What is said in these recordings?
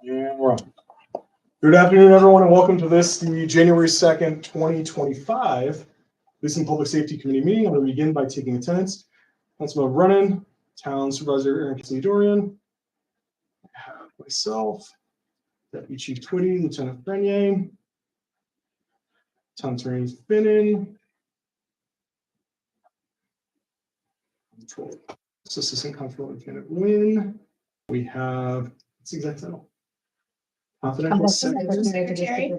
And we're on. Good afternoon, everyone, and welcome to the January 2nd, 2025 Leasing Public Safety Committee meeting. I'm going to begin by taking attendance. Councilman Brennan, Town Supervisor Aaron Cassidy-Dorian, myself, Deputy Chief Twitty, Lieutenant Grenier, Town Attorney Finnan, Assistant Comptroller Lieutenant Wynn. We have, what's the exact title? Confidential Secretary.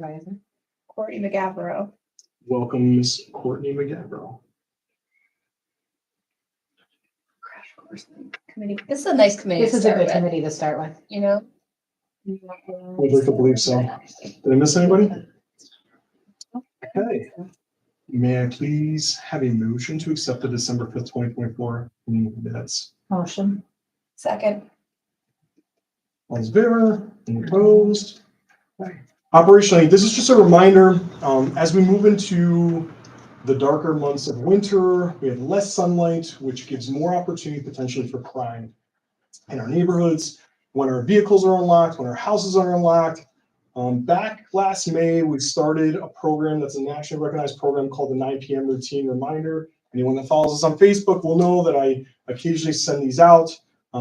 Courtney McGavro. Welcome, Ms. Courtney McGavro. Crash course committee. This is a nice committee. This to is a start good with, committee to start with. You know. Would like to believe so. Did I miss anybody? Okay. May I please have a motion to accept the December 5th, 2024 meeting minutes? Motion. Second. All in favor? Any opposed? Okay. Operationally, this is just a reminder, as we move into the darker months of winter, we have less sunlight, which gives more opportunity potentially for crime in our neighborhoods, when our vehicles are unlocked, when our houses are unlocked. Back last May, we started a program that's a nationally recognized program called the 9 p.m. Routine Reminder. Anyone that follows us on Facebook will know that I occasionally send these out.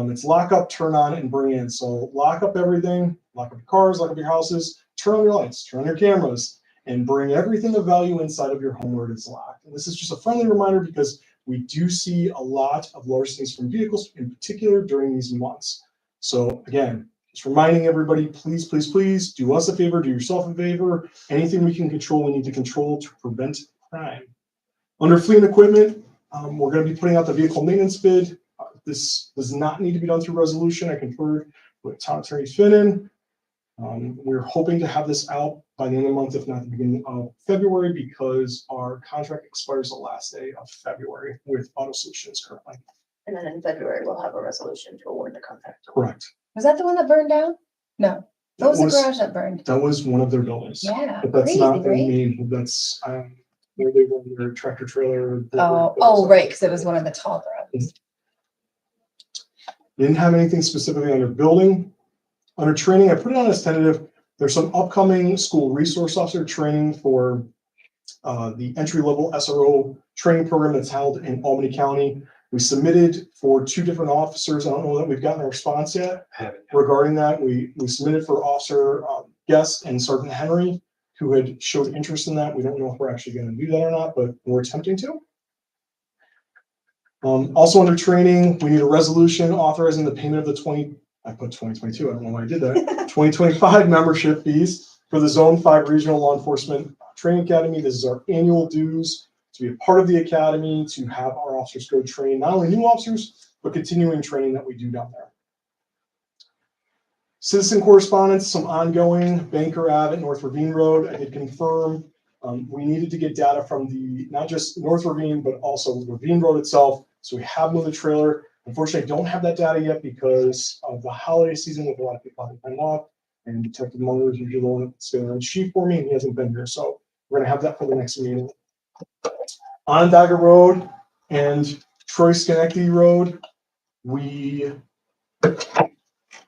It's lock up, turn on, and bring in. So lock up everything, lock up your cars, lock up your houses, turn on your lights, turn on your cameras, and bring everything of value inside of your home where it is locked. And this is just a friendly reminder because we do see a lot of larcenies from vehicles, in particular during these months. So again, just reminding everybody, please, please, please do us a favor, do yourself a favor. Anything we can control, we need to control to prevent crime. Under fleet and equipment, we're going to be putting out the vehicle maintenance bid. This does not need to be done through resolution. I conferred with Town Attorney Finnan. We're hoping to have this out by the end of the month, if not the beginning of February, because our contract expires the last day of February with Auto Solutions currently. And then in February, we'll have a resolution to award the contract. Correct. Was that the one that burned down? No. What was the garage that burned? That was one of their buildings. Yeah. But that's Crazy, not their right? main, that's where they were in their tractor trailer. Oh, right, because it was one of the tall garages. Didn't have anything specifically under building. Under training, I put it on as tentative. There's some upcoming school resource officer training for the entry-level SRO training program that's held in Albany County. We submitted for 2 different officers. I don't know that we've gotten a response yet regarding that. We submitted for Officer Guest and Sergeant Henry, who had showed interest in that. We don't know if we're actually going to do that or not, but we're attempting to. Also under training, we need a resolution authorizing the payment of the I put 2022, I don't know why I did that, 2025 membership fees for the Zone 5 Regional Law Enforcement Training Academy. This is our annual dues to be a part of the academy, to have our officers go train not only new officers, but continuing training that we do down there. Citizen correspondence, some ongoing. Banker Ave at North Ravine Road, I did confirm we needed to get data from not just North Ravine, but also Ravine Road itself. So we have moved the trailer. Unfortunately, I don't have that data yet because of the holiday season with a lot of people having time off. And Detective Munger is usually the one that's going to chief for me, and he hasn't been here. So we're going to have that for the next meeting. Onondaga Road and Troy Schenectady Road, we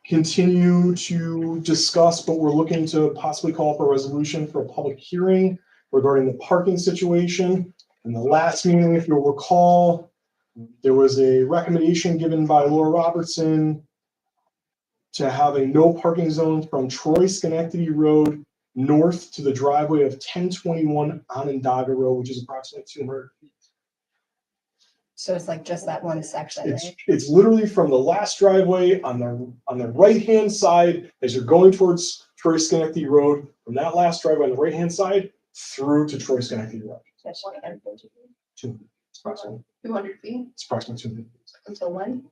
continue to discuss, but we're looking to possibly call for a resolution for a public hearing regarding the parking situation. In the last meeting, if you'll recall, there was a recommendation given by Laura Robertson to have a no parking zone from Troy Schenectady Road north to the driveway of 1021 Onondaga Road, which is approximately 200 feet. So it's like just that one section, right? It's literally from the last driveway on the right-hand side as you're going towards Troy Schenectady Road, from that last driveway on the right-hand side through to Troy Schenectady Road. That's 100 feet. 200, approximately. 200 feet It's approximately 200 feet until when?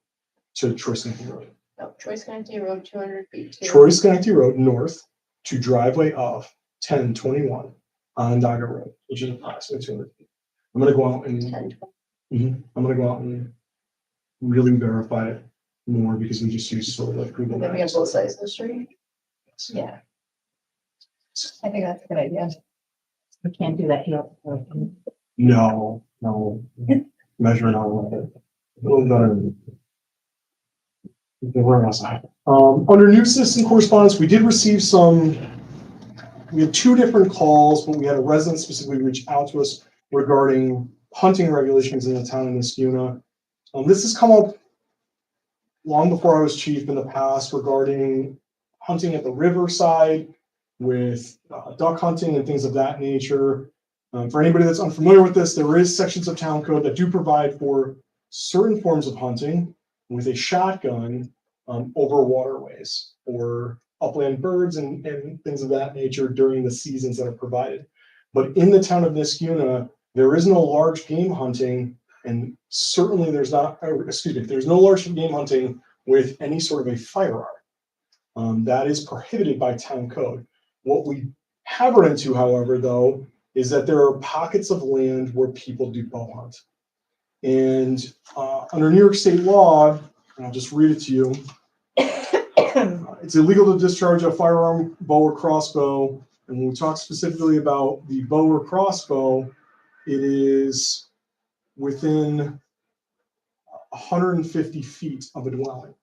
to Troy Schenectady Road. No, Troy Schenectady Road, 200 feet. Troy Schenectady Road north to driveway of 1021 Onondaga Road, which is approximately 200 feet. I'm going to go out and I'm going to go out and really verify it more because we just use sort of like Google Maybe on Maps. both sides of the street. Yeah. I think that's a good idea. We can't do that here. No, measuring all of it. A little better. Where was I? Under new citizen correspondence, we did receive we had two different calls, but we had a resident specifically reach out to us regarding hunting regulations in the town of Niskuna. This has come up long before I was chief in the past regarding hunting at the riverside with duck hunting and things of that nature. For anybody that's unfamiliar with this, there is sections of town code that do provide for certain forms of hunting with a shotgun over waterways or upland birds and things of that nature during the seasons that are provided. But in the town of Niskuna, there is no large game hunting, and certainly there's no large game hunting with any sort of a firearm. That is prohibited by town code. What we have run into, however, though, is that there are pockets of land where people do bow hunt. And under New York state law, and I'll just read it to you, it's illegal to discharge a firearm, bow or crossbow. And when we talk specifically about the bow or crossbow, it is within 150 feet of a dwelling.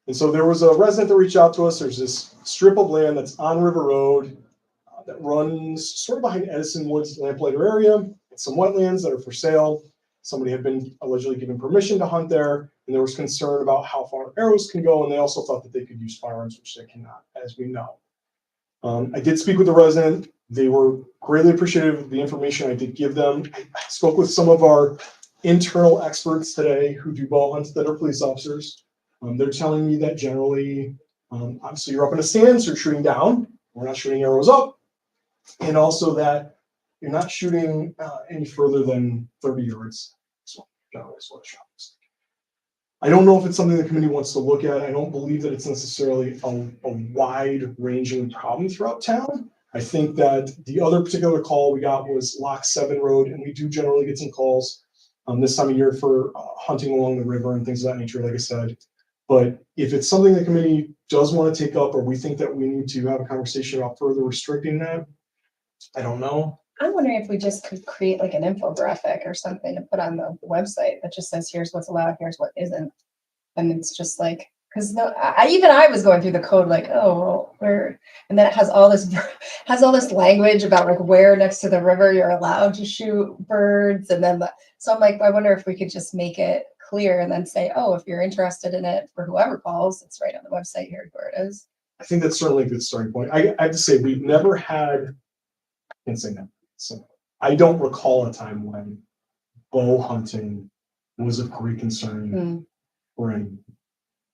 And so there was a resident that reached out to us. There's this strip of land that's on River Road that runs sort of behind Edison Woods Lamplighter area. It's some wetlands that are for sale. Somebody had been allegedly given permission to hunt there, and there was concern about how far arrows can go, and they also thought that they could use firearms, which they cannot, as we know. I did speak with the resident. They were greatly appreciative of the information I did give them. I spoke with some of our internal experts today who do bow hunts that are police officers. They're telling me that generally, obviously you're up in a stand, so you're shooting down. We're not shooting arrows up. And also that you're not shooting any further than 30 yards. So generally is what a shot looks like. I don't know if it's something the committee wants to look at. I don't believe that it's necessarily a wide-ranging problem throughout town. I think that the other particular call we got was Lock 7 Road, and we do generally get some calls this time of year for hunting along the river and things of that nature, like I said. But if it's something the committee does want to take up, or we think that we need to have a conversation about further restricting that, I don't know. I'm wondering if we just could create like an infographic or something to put on the website that just says, here's what's allowed, here's what isn't. And it's just like, because even I was going through the code like, oh, well, where, and then it has all this language about like where next to the river you're allowed to shoot birds. And then, so I'm like, I wonder if we could just make it clear and then say, oh, if you're interested in it for whoever calls, it's right on the website, here's where it is. I think that's certainly a good starting point. I have to say, we've never had, I can't say that. So I don't recall a time when bow hunting was of great concern for anyone.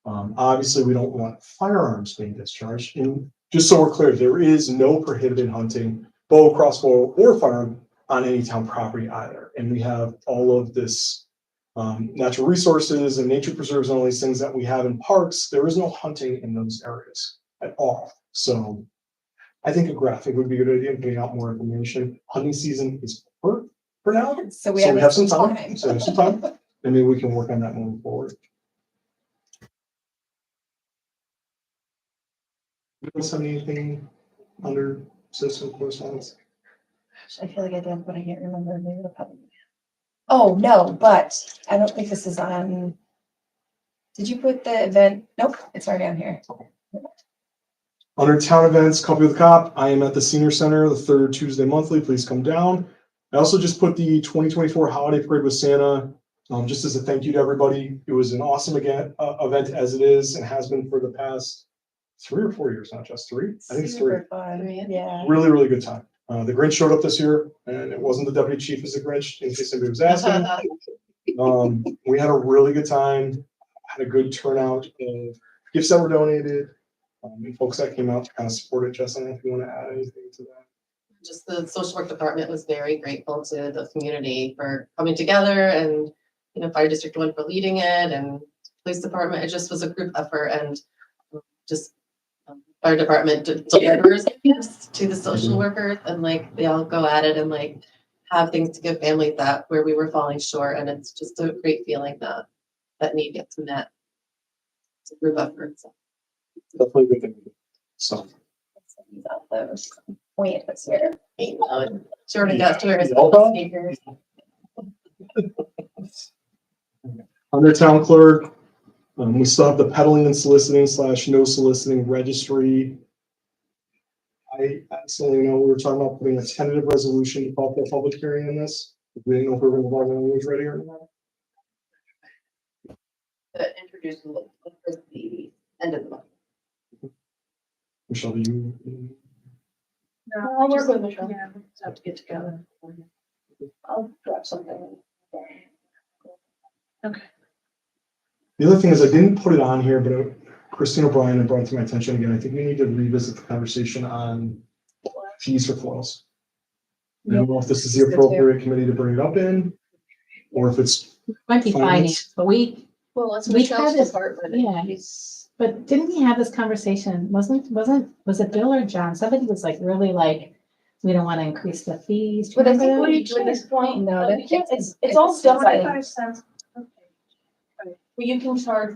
Obviously, we don't want firearms being discharged. And just so we're clear, there is no prohibited hunting, bow, crossbow, or firearm on any town property either. And we have all of this natural resources and nature preserves and all these things that we have in parks. There is no hunting in those areas at all. So I think a graphic would be a good idea, getting out more information. Hunting season is over for now. So we have some time. So we have some time. And maybe we can work on that moving forward. Else have anything under citizen correspondence? I feel like I did, but I can't remember. Maybe the public. Oh, no, but I don't think this is on. Did you put the event? Nope, it's already on here. Under town events, Coffee with the Cop, I am at the Senior Center the third Tuesday monthly. Please come down. I also just put the 2024 Holiday Parade with Santa, just as a thank you to everybody. It was an awesome event as it is and has been for the past 3 or 4 years, not just 3. I think it's 3. Super fun. Yeah. Really, really good time. The Grinch showed up this year, and it wasn't the deputy chief as the Grinch, in case anybody was asking. We had a really good time, had a good turnout of gifts that were donated, and folks that came out to kind of support it. Justin, if you want to add anything to that. Just the social work department was very grateful to the community for coming together, and Fire District 1 for leading it, and police department. It just was a group effort, and just fire department delivers gifts to the social workers, and like they all go at it and like have things to give families that where we were falling short, and it's just a great feeling that need gets met. It's a group effort. So. Definitely a good thing to do. So. Those point this year. Jordan got to her speakers. Under town clerk, We still have the peddling and soliciting / no soliciting registry. I absolutely know we were talking about putting a tentative resolution to call for a public hearing on this. We didn't know if we were going to have language ready or not. That introduced the end of the month. Michelle, do you? I'll work with Michelle. Yeah, we'll just have to get together. I'll drop something. The other thing is I didn't put it on here, but Christine O'Brien had brought it to my attention again. I think we need to revisit the conversation on fees for foils. I don't know if this is the appropriate committee to bring it up in, or if it's, Might be Finance. finance, but Well, that's We had Michelle's this- department. yeah. but didn't we have this conversation? Was it Bill or John? Somebody was like, really like, we don't want to increase the fees. Do you But I remember think that? what What do you do at this point? No, Like, that- you can't- it's all done by, 25 cents. well, you can charge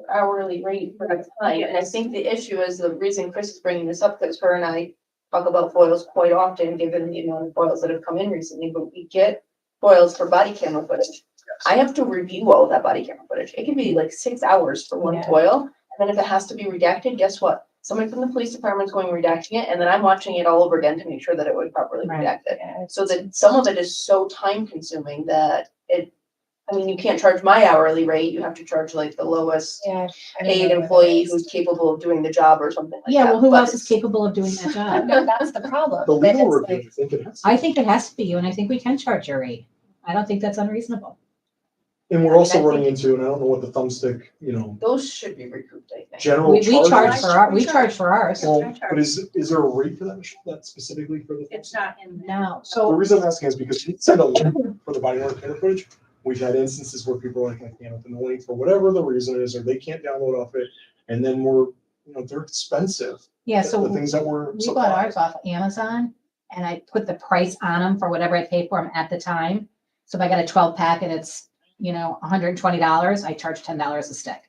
hourly rate for the time, and I think the issue is the reason Chris is bringing this up, because her and I talk about foils quite often, given the amount of foils that have come in recently, but we get foils for body camera footage. I have to review all of that body camera footage. It can be like 6 hours for one Yeah. foil, and then if it has to be redacted, guess what? Somebody from the police department's going and redacting it, and then I'm watching it all over again to make sure that it was properly Right. redacted. Yeah, So that some of it is so time consuming that I mean, you can't charge my hourly rate, you have to charge like the lowest yeah. I don't paid know what it employee is. who's capable of doing the job or something like that. Yeah, well, who But else is capable of doing that job? No, that's the problem. the Then legal it's review, like- I think it has. I think it has to be you, and I think we can charge your rate. I don't think that's unreasonable. And we're I mean, also I running think- into, and I don't know what the thumbstick, those should be recouped, I think. general We charge charges. for our, we charge for ours. Well, but is there a rate for that, Michelle, that specifically for the? It's not in there. No, The so, reason I'm asking is because we send a link for the body worn camera footage. We've had instances where people are like, I can't open the link for whatever the reason is, or they can't download off it. And then they're expensive. yeah, The so things that were. we bought ours off Amazon, and I put the price on them for whatever I paid for them at the time. So if I got a 12 pack and it's, $120, I charge $10 a stick.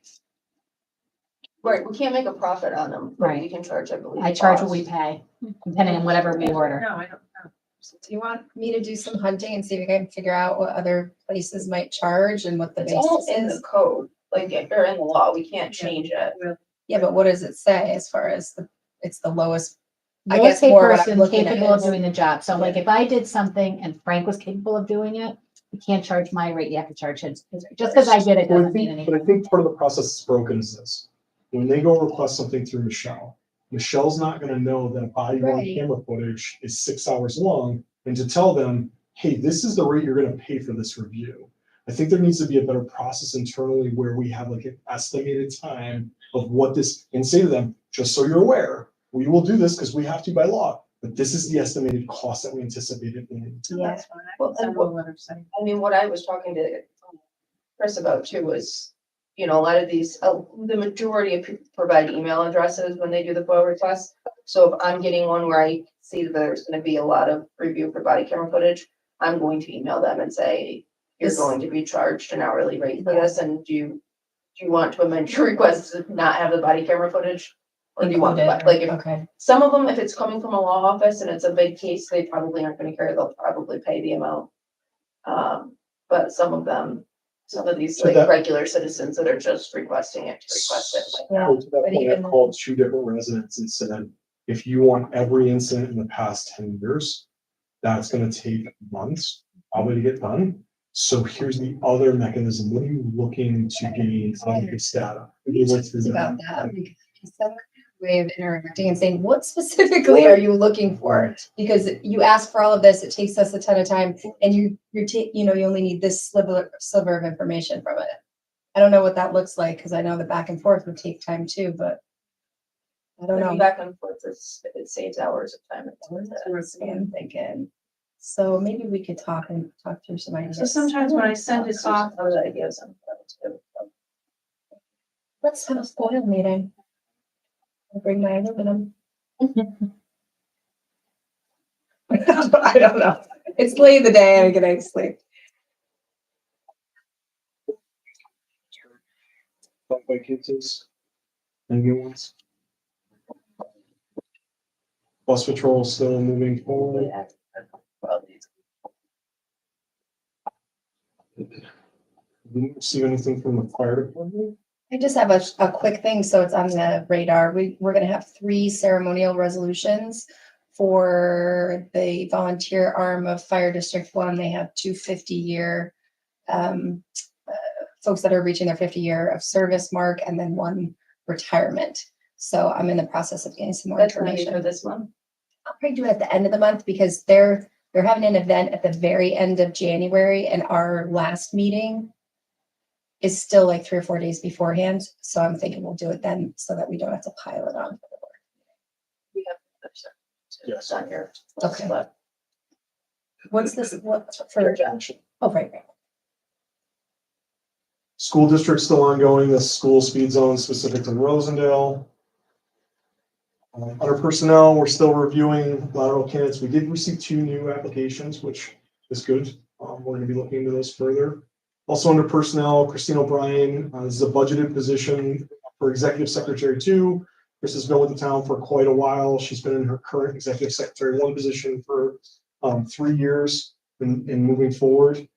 Right, we can't make a profit on them, but we Right. can charge, I believe. I charge what cost. we pay, depending on whatever we order. No, I don't know. Do you want me to do some hunting and see if we can figure out what other places might charge and what the It's all basis in the is? code, like, or in the law, we can't change it. Yeah, but what does it say as far as it's the lowest? I Lowest guess paid more what I'm person looking at capable of is- doing the job. So like if I did something and Frank was capable of doing it, you can't charge my rate, you have to charge his. Just because I did it But I doesn't mean think, but I anything. think part of the process that's broken is this. When they go request something through Michelle, Michelle's not gonna know that body worn Right. camera footage is 6 hours long, and to tell them, hey, this is the rate you're gonna pay for this review. I think there needs to be a better process internally where we have like an estimated time of what this, and say to them, just so you're aware, we will do this because we have to by law, but this is the estimated cost that we anticipated. So Yeah. that's fine. I Well, can send and a letter saying. I mean, what I was talking to Chris about too was, a lot of these, the majority of people provide email addresses when they do the FOIL request. So if I'm getting one where I see that there's gonna be a lot of review for body camera footage, I'm going to email them and say, you're This- going to be charged an hourly rate for this, and do you want to amend your request to not have the body camera footage? Or do you want, Included, like, if okay, some of them, if it's coming from a law office and it's a big case, they probably aren't gonna care, they'll probably pay the amount. But some of these So like that- regular citizens that are just requesting it to request it. like, yeah. So to that but point, even I've called 2 different residents and said, if you want every incident in the past 10 years, that's gonna take months probably to get done. So here's the other mechanism. What are you looking to gain out of this data? We talked about that, like, some way of interacting and saying, what specifically are you looking for? Because you ask for all of this, it takes us a ton of time, and you only need this sliver of information from it. I don't know what that looks like, because I know the back and forth would take time too, but I don't Maybe know. back and forth, it saves hours of time. That's what I'm thinking. So maybe we could talk through some ideas. So sometimes when I send it off, Those ideas. Let's have a spoil meeting. I'll bring my aluminum. I don't know. It's late in the day and I get sleep. By kids is. Any good ones? Bus patrol still moving forward. Didn't receive anything from the fire department. I just have a quick thing, so it's on the radar. We're gonna have 3 ceremonial resolutions for the volunteer arm of Fire District 1. They have 2 50-year folks that are reaching their 50-year of service mark, and then 1 retirement. So I'm in the process of getting some more That's gonna be information. for this one. I'll probably do it at the end of the month because they're having an event at the very end of January, and our last meeting is still like 3 or 4 days beforehand. So I'm thinking we'll do it then so that we don't have to pile it on. We have Yes. on here. Okay. But What's this, what, for, Action. oh, right. School district still ongoing, the school speed zone specific to Rosendale. Under personnel, we're still reviewing lateral candidates. We did receive 2 new applications, which is good. We're gonna be looking into those further. Also under personnel, Christine O'Brien, this is a budgeted position for executive secretary 2. Chris has been with the town for quite a while. She's been in her current executive secretary 1 position for 3 years and moving forward.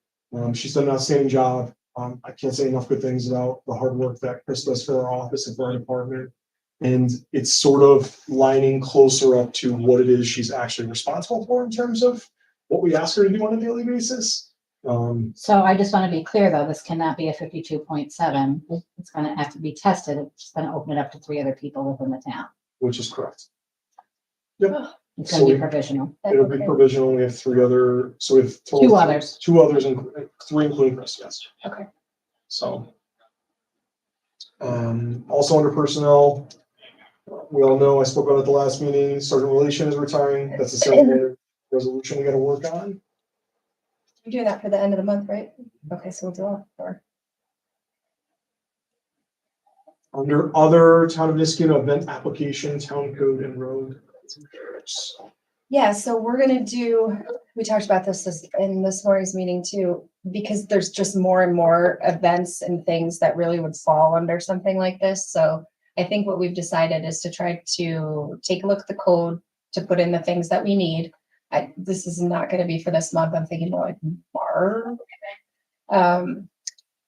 She's done an outstanding job. I can't say enough good things about the hard work that Chris does for our office and for our department. And it's sort of lining closer up to what it is she's actually responsible for in terms of what we ask her to do on a daily basis. So I just want to be clear, though, this cannot be a 52.7. It's going to have to be tested. It's going to open it up to 3 other people within the town. Which is correct. It's going So to be we- provisional. It'll be provisional. We have 3 other, so we have. total 2 others. 2 others and 3 including Chris, yes. Okay. So. Also under personnel, we all know, I spoke about it at the last meeting, Sergeant Relation is retiring. That's a ceremonial resolution we gotta work on. We're doing that for the end of the month, right? Okay, so we'll do all 4. Under other town of Niskuna event application, town code and road. Yeah, so we're gonna do, we talked about this in this morning's meeting too, because there's just more and more events and things that really would fall under something like this. So I think what we've decided is to try to take a look at the code, to put in the things that we need. This is not gonna be for this month. I'm thinking more like March.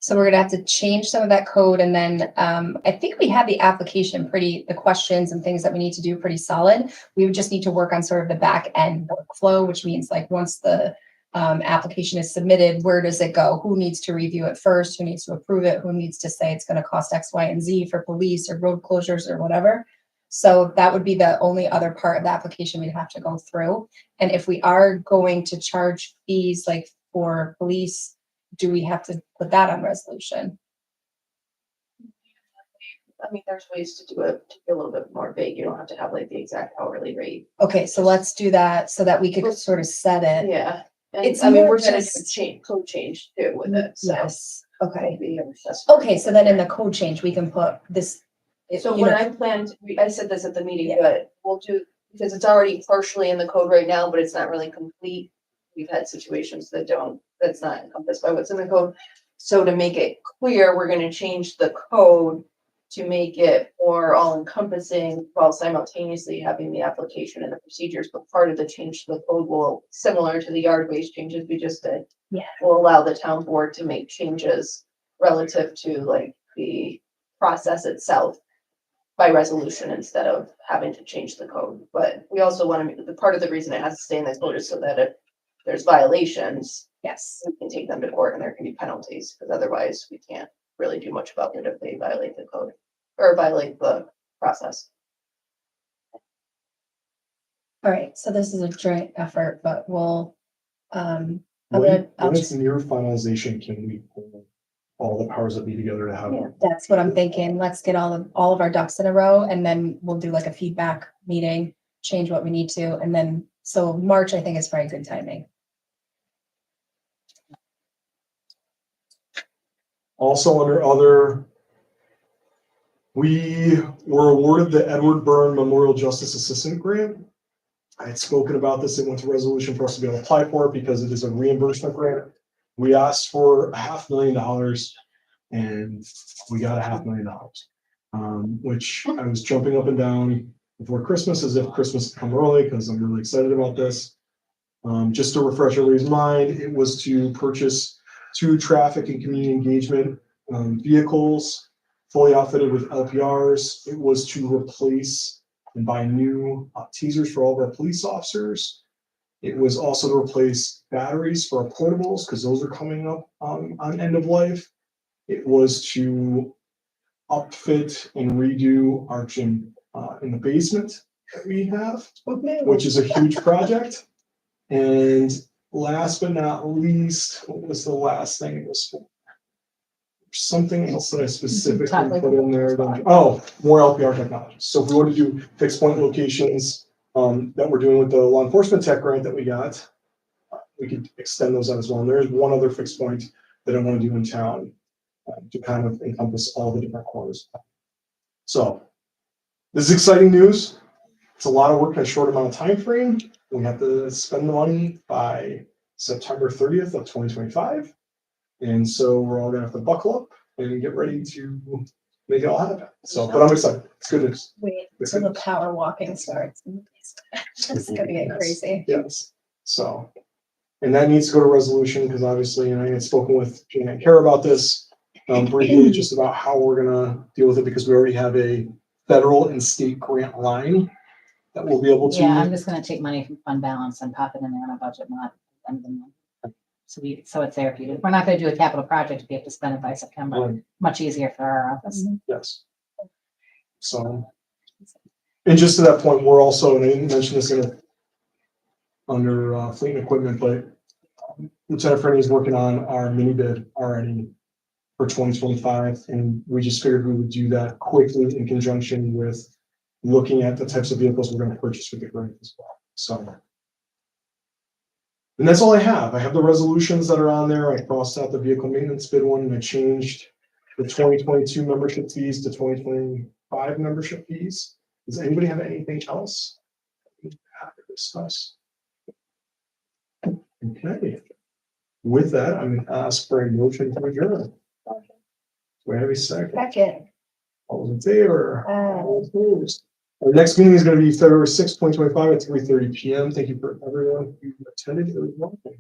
So we're gonna have to change some of that code, and then I think we have the application the questions and things that we need to do pretty solid. We would just need to work on sort of the back end workflow, which means like once the application is submitted, where does it go? Who needs to review it first? Who needs to approve it? Who needs to say it's gonna cost X, Y, and Z for police or road closures or whatever? So that would be the only other part of the application we'd have to go through. And if we are going to charge fees like for police, do we have to put that on resolution? I mean, there's ways to do it to be a little bit more vague. You don't have to have like the exact hourly rate. Okay, so let's do that so that we could sort of set it. Yeah. And It's I mean, more we're gonna do just- a change, code change too with it. So Yes, okay. maybe that's- Okay, so then in the code change, we can put this. So you what know, I planned, I said this at the meeting, Yeah. but we'll do, because it's already partially in the code right now, but it's not really complete. We've had situations that's not encompassed by what's in the code. So to make it clear, we're gonna change the code to make it more all encompassing while simultaneously having the application and the procedures. But part of the change to the code will, similar to the yard waste changes we just did. Yeah. Will allow the town board to make changes relative to like the process itself by resolution instead of having to change the code. But we also want to, the part of the reason it has to stay in the code is so that if there's violations, Yes, we can take them to court and there can be penalties, because otherwise we can't really do much about it if they violate the code or violate the process. all right, so this is a joint effort, but we'll, I'm When gonna, I'll when it's just, near finalization, can we pull all the powers that be together to have? Yeah. that's what I'm thinking. Let's get all of our ducks in a row, and then we'll do like a feedback meeting, change what we need to, and then, so March, I think is probably good timing. Also under other, we were awarded the Edward Byrne Memorial Justice Assistant Grant. I had spoken about this. It went to resolution for us to be able to apply for it because it is a reimbursement grant. We asked for $500,000 and we got $500,000, which I was jumping up and down before Christmas as if Christmas had come early because I'm really excited about this. Just to refresh everybody's mind, it was to purchase 2 traffic and community engagement vehicles fully outfitted with LPRs. It was to replace and buy new teasers for all of our police officers. It was also to replace batteries for our portables, because those are coming up on end of life. It was to upfit and redo our gym in the basement that we have, which is a huge project. And last but not least, what was the last thing it was for? Something else that I specifically put in there. Oh, more LPR technology. So if we were to do fixed point locations that we're doing with the law enforcement tech grant that we got, we could extend those out as well. And there's one other fixed point that I want to do in town to kind of encompass all the different corners. So this is exciting news. It's a lot of work in a short amount of time frame. We have to spend the money by September 30th of 2025. And so we're all gonna have to buckle up and get ready to make it all happen. So, but I'm excited. It's good news. Wait till the power walking starts. It's gonna get Yes. crazy. Yes. So, and that needs to go to resolution because obviously, and I had spoken with Jane and Kara about this briefly, just about how we're gonna deal with it because we already have a federal and state grant line that we'll be able to. Yeah, I'm just gonna take money from fund balance and pop it in there on a budget, not end of the month. So it's there if you, we're not gonna do a capital project, we have to spend it by September, Right. much easier for our office. Yes. So, and just to that point, we're also, and I didn't mention this under fleet and equipment, but Lieutenant Freddie is working on our mini bid already for 2025, and we just figured we would do that quickly in conjunction with looking at the types of vehicles we're going to purchase with the grant as well. So, and that's all I have. I have the resolutions that are on there. I crossed out the vehicle maintenance bid one, and I changed the 2022 membership fees to 2025 membership fees. Does anybody have anything else we have to discuss? Okay. With that, I'm going to ask for a motion to adjourn. Do I have a second? Second. All those in favor? All opposed? Our next meeting is going to be February 6th, 2025 at 3:30 p.m. Thank you for everyone who attended. It was wonderful.